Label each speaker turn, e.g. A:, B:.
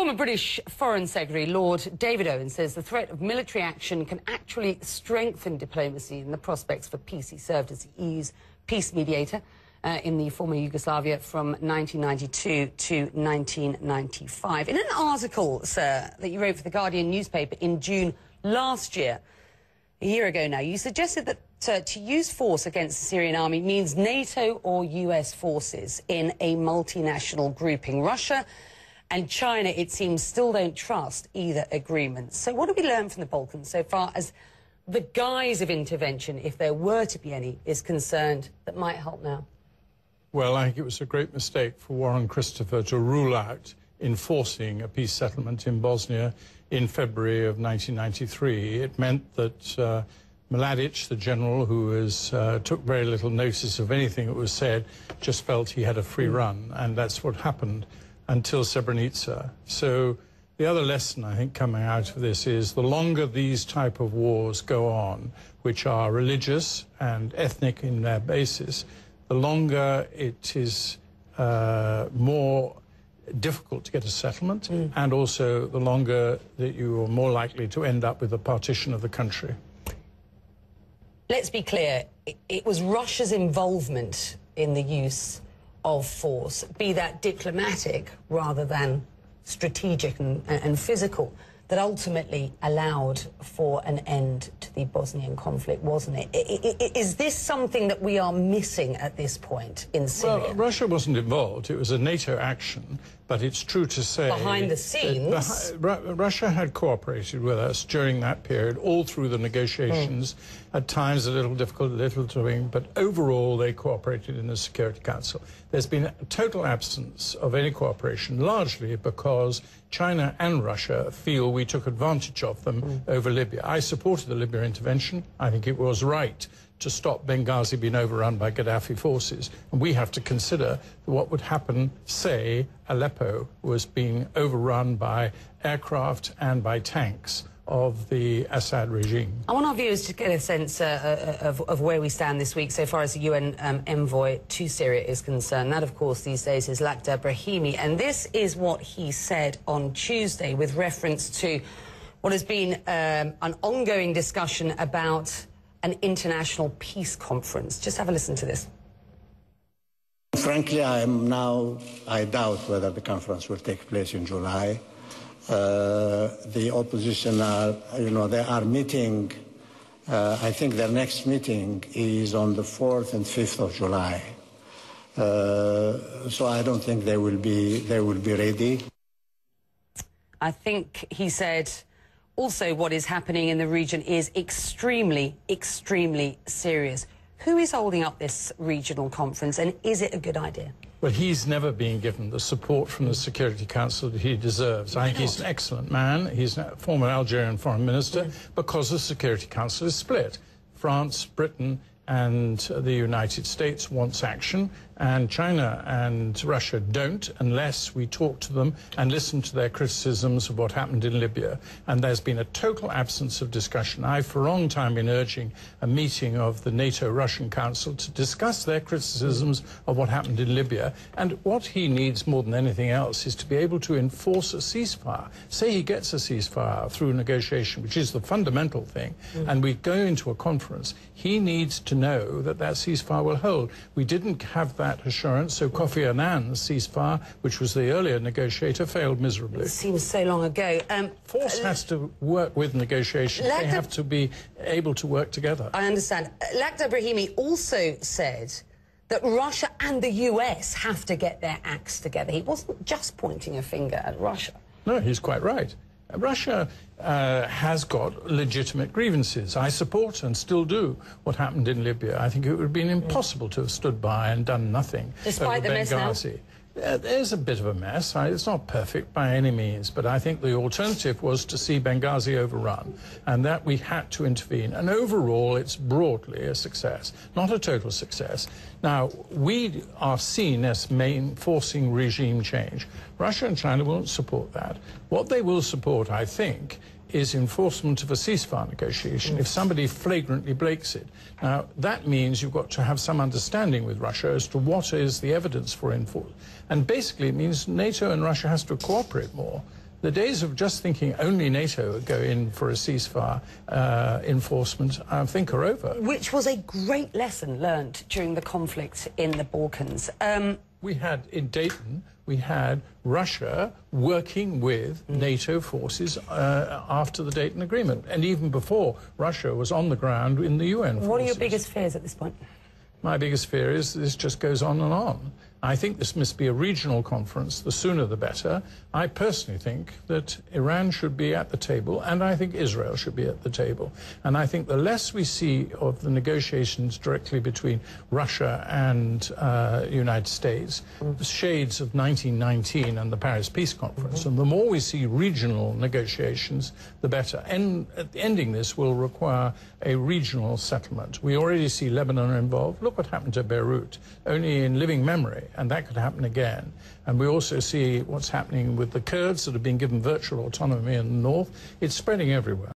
A: Former British Foreign Secretary Lord David Owen says the threat of military action can actually strengthen diplomacy and the prospects for peace. He served as the EU's peace mediator in the former Yugoslavia from 1992 to 1995. In an article, sir, that you wrote for the Guardian newspaper in June last year, a year ago now, you suggested that to use force against the Syrian army means NATO or US forces in a multinational grouping. Russia and China, it seems, still don't trust either agreement. So what have we learned from the Balkans so far as the guise of intervention, if there were to be any, is concerned, that might help now?
B: Well, I think it was a great mistake for Warren Christopher to rule out enforcing a peace settlement in Bosnia in February of 1993. It meant that Mladic, the general, who took very little notice of anything that was said, just felt he had a free run, and that's what happened until Srebrenica. So the other lesson, I think, coming out of this is the longer these type of wars go on, which are religious and ethnic in their basis, the longer it is more difficult to get a settlement, and also the longer that you are more likely to end up with a partition of the country.
A: Let's be clear, it was Russia's involvement in the use of force, be that diplomatic rather than strategic and physical, that ultimately allowed for an end to the Bosnian conflict, wasn't it? Is this something that we are missing at this point in Syria?
B: Well, Russia wasn't involved. It was a NATO action, but it's true to say...
A: Behind the scenes...
B: Russia had cooperated with us during that period, all through the negotiations, at times a little difficult, a little doing, but overall they cooperated in the Security Council. There's been a total absence of any cooperation, largely because China and Russia feel we took advantage of them over Libya. I supported the Libya intervention. I think it was right to stop Benghazi being overrun by Gaddafi forces. And we have to consider what would happen, say, Aleppo was being overrun by aircraft and by tanks of the Assad regime.
A: I want our viewers to get a sense of where we stand this week so far as the UN envoy to Syria is concerned. That, of course, these days is Lakhdar Brahimi. And this is what he said on Tuesday with reference to what has been an ongoing discussion about an international peace conference. Just have a listen to this.
C: Frankly, I doubt whether the conference will take place in July. The opposition are, they are meeting, I think their next meeting is on the 4th and 5th of July. So I don't think they will be ready.
A: I think he said also what is happening in the region is extremely, extremely serious. Who is holding up this regional conference, and is it a good idea?
B: Well, he's never been given the support from the Security Council that he deserves. I think he's an excellent man. He's a former Algerian foreign minister, because the Security Council is split. France, Britain, and the United States wants action, and China and Russia don't unless we talk to them and listen to their criticisms of what happened in Libya. And there's been a total absence of discussion. I've for a long time been urging a meeting of the NATO-Russian Council to discuss their criticisms of what happened in Libya. And what he needs more than anything else is to be able to enforce a ceasefire. Say he gets a ceasefire through negotiation, which is the fundamental thing, and we go into a conference, he needs to know that that ceasefire will hold. We didn't have that assurance, so Kofi Annan's ceasefire, which was the earlier negotiator, failed miserably.
A: It seems so long ago.
B: Force has to work with negotiations. They have to be able to work together.
A: I understand. Lakhdar Brahimi also said that Russia and the US have to get their acts together. He wasn't just pointing a finger at Russia.
B: No, he's quite right. Russia has got legitimate grievances. I support and still do what happened in Libya. I think it would have been impossible to have stood by and done nothing.
A: Despite the mess now?
B: There's a bit of a mess. It's not perfect by any means, but I think the alternative was to see Benghazi overrun, and that we had to intervene. And overall, it's broadly a success, not a total success. Now, we are seen as forcing regime change. Russia and China won't support that. What they will support, I think, is enforcement of a ceasefire negotiation if somebody flagrantly breaks it. Now, that means you've got to have some understanding with Russia as to what is the evidence for enforcement. And basically it means NATO and Russia has to cooperate more. The days of just thinking only NATO would go in for a ceasefire enforcement, I think, are over.
A: Which was a great lesson learned during the conflict in the Balkans.
B: We had, in Dayton, we had Russia working with NATO forces after the Dayton Agreement. And even before, Russia was on the ground in the UN forces.
A: What are your biggest fears at this point?
B: My biggest fear is this just goes on and on. I think this must be a regional conference, the sooner the better. I personally think that Iran should be at the table, and I think Israel should be at the table. And I think the less we see of the negotiations directly between Russia and the United States, the shades of 1919 and the Paris Peace Conference, and the more we see regional negotiations, the better. And ending this will require a regional settlement. We already see Lebanon involved. Look what happened to Beirut, only in living memory. And that could happen again. And we also see what's happening with the Kurds that have been given virtual autonomy in the north. It's spreading everywhere.